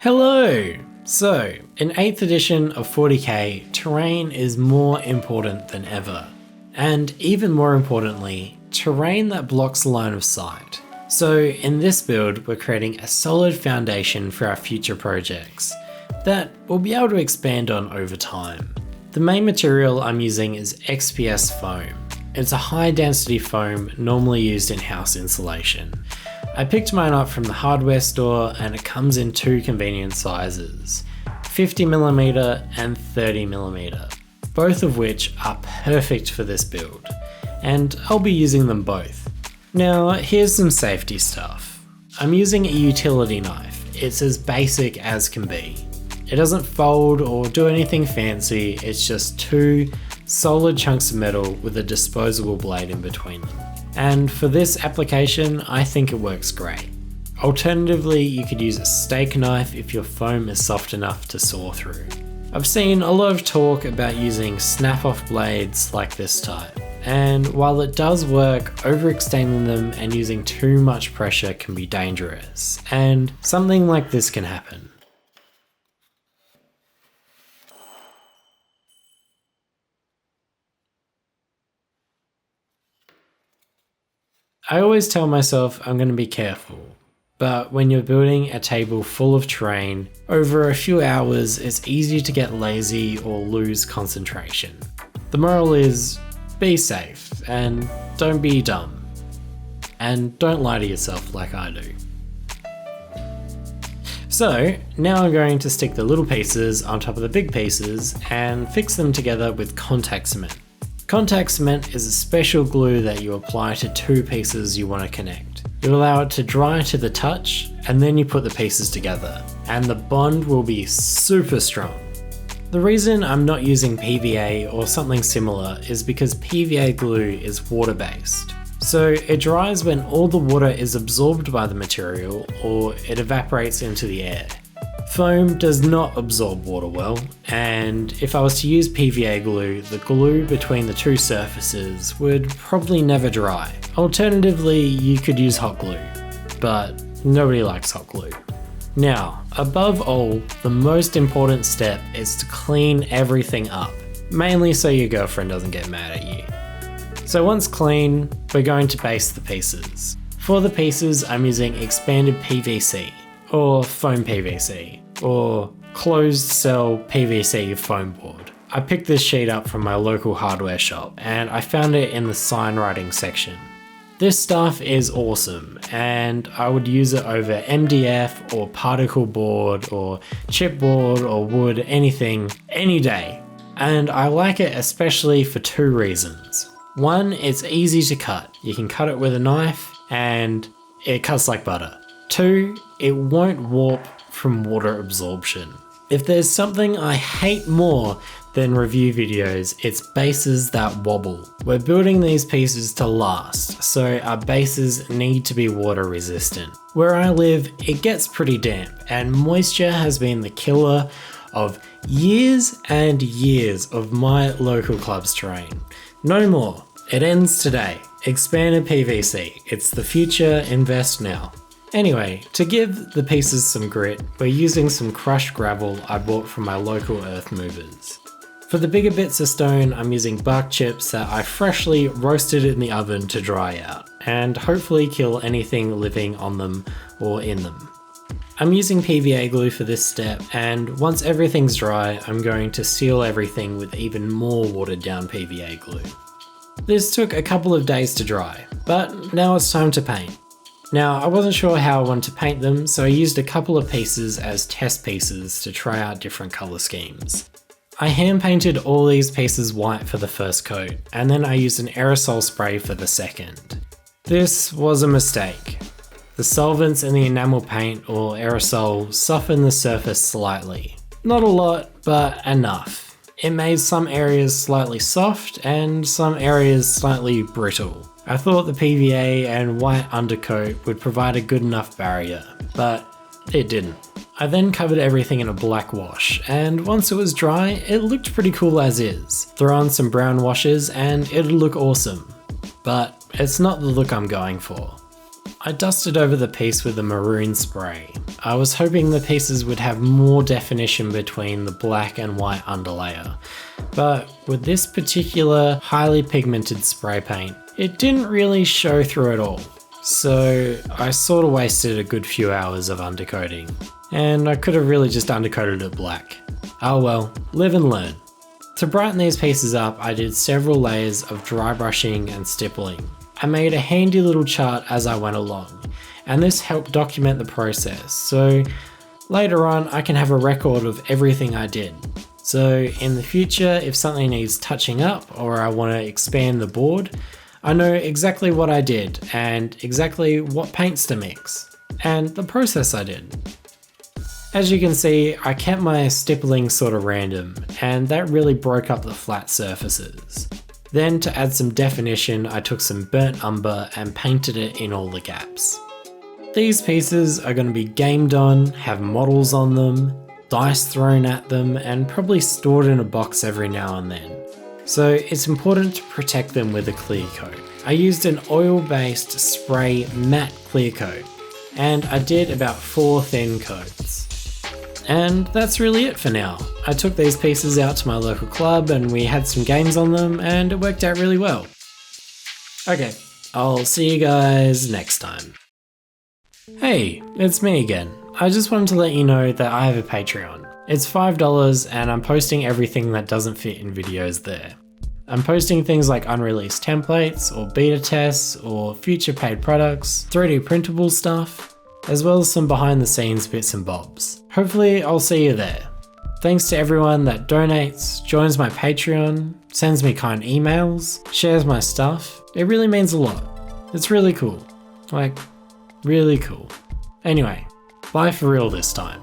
Hello! So, in 8th edition of 40k, terrain is more important than ever. And even more importantly, terrain that blocks line of sight. So in this build, we're creating a solid foundation for our future projects that we'll be able to expand on over time. The main material I'm using is XPS foam. It's a high density foam normally used in house insulation. I picked mine up from the hardware store and it comes in two convenient sizes, 50mm and 30mm, both of which are perfect for this build, and I'll be using them both. Now here's some safety stuff. I'm using a utility knife. It's as basic as can be. It doesn't fold or do anything fancy, it's just two solid chunks of metal with a disposable blade in between them. And for this application, I think it works great. Alternatively, you could use a steak knife if your foam is soft enough to saw through. I've seen a lot of talk about using snap-off blades like this type, and while it does work, overextending them and using too much pressure can be dangerous, and something like this can happen. I always tell myself I'm going to be careful, but when you're building a table full of terrain, over a few hours it's easy to get lazy or lose concentration. The moral is, be safe and don't be dumb. And don't lie to yourself like I do. So now I'm going to stick the little pieces on top of the big pieces and fix them together with contact cement. Contact cement is a special glue that you apply to two pieces you want to connect. You allow it to dry to the touch and then you put the pieces together, and the bond will be super strong. The reason I'm not using PVA or something similar is because PVA glue is water-based. So it dries when all the water is absorbed by the material or it evaporates into the air. Foam does not absorb water well, and if I was to use PVA glue, the glue between the two surfaces would probably never dry. Alternatively, you could use hot glue, but nobody likes hot glue. Now, above all, the most important step is to clean everything up, mainly so your girlfriend doesn't get mad at you. So once clean, we're going to base the pieces. For the pieces, I'm using expanded PVC, or foam PVC, or closed cell PVC foam board. I picked this sheet up from my local hardware shop and I found it in the sign writing section. This stuff is awesome and I would use it over MDF or particle board or chipboard or wood, anything, any day. And I like it especially for two reasons. One, it's easy to cut. You can cut it with a knife and it cuts like butter. Two, it won't warp from water absorption. If there's something I hate more than review videos, it's bases that wobble. We're building these pieces to last, so our bases need to be water resistant. Where I live, it gets pretty damp, and moisture has been the killer of years and years of my local club's terrain. No more. It ends today. Expanded PVC. It's the future, invest now. Anyway, to give the pieces some grit, we're using some crushed gravel I bought from my local earth movers. For the bigger bits of stone, I'm using bark chips that I freshly roasted in the oven to dry out, and hopefully kill anything living on them or in them. I'm using PVA glue for this step, and once everything's dry, I'm going to seal everything with even more watered down PVA glue. This took a couple of days to dry, but now it's time to paint. Now, I wasn't sure how I wanted to paint them, so I used a couple of pieces as test pieces to try out different colour schemes. I hand painted all these pieces white for the first coat, and then I used an aerosol spray for the second. This was a mistake. The solvents in the enamel paint or aerosol softened the surface slightly. Not a lot, but enough. It made some areas slightly soft and some areas slightly brittle. I thought the PVA and white undercoat would provide a good enough barrier, but it didn't. I then covered everything in a black wash, and once it was dry, it looked pretty cool as is. Throw on some brown washes and it'll look awesome. But it's not the look I'm going for. I dusted over the piece with a maroon spray. I was hoping the pieces would have more definition between the black and white underlayer, but with this particular highly pigmented spray paint, it didn't really show through at all. So I sort of wasted a good few hours of undercoating, and I could have really just undercoated it black. Oh well, live and learn. To brighten these pieces up, I did several layers of dry brushing and stippling. I made a handy little chart as I went along, and this helped document the process, so later on I can have a record of everything I did. So in the future, if something needs touching up or I want to expand the board, I know exactly what I did and exactly what paints to mix, and the process I did. As you can see, I kept my stippling sort of random, and that really broke up the flat surfaces. Then to add some definition, I took some burnt umber and painted it in all the gaps. These pieces are going to be gamed on, have models on them, dice thrown at them, and probably stored in a box every now and then. So it's important to protect them with a clear coat. I used an oil-based spray matte clear coat, and I did about 4 thin coats. And that's really it for now. I took these pieces out to my local club and we had some games on them and it worked out really well. Okay, I'll see you guys next time. Hey, it's me again. I just wanted to let you know that I have a Patreon. It's $5 and I'm posting everything that doesn't fit in videos there. I'm posting things like unreleased templates or beta tests or future paid products, 3D printable stuff, as well as some behind the scenes bits and bobs. Hopefully I'll see you there. Thanks to everyone that donates, joins my Patreon, sends me kind emails, shares my stuff. It really means a lot. It's really cool. Like, really cool. Anyway, bye for real this time.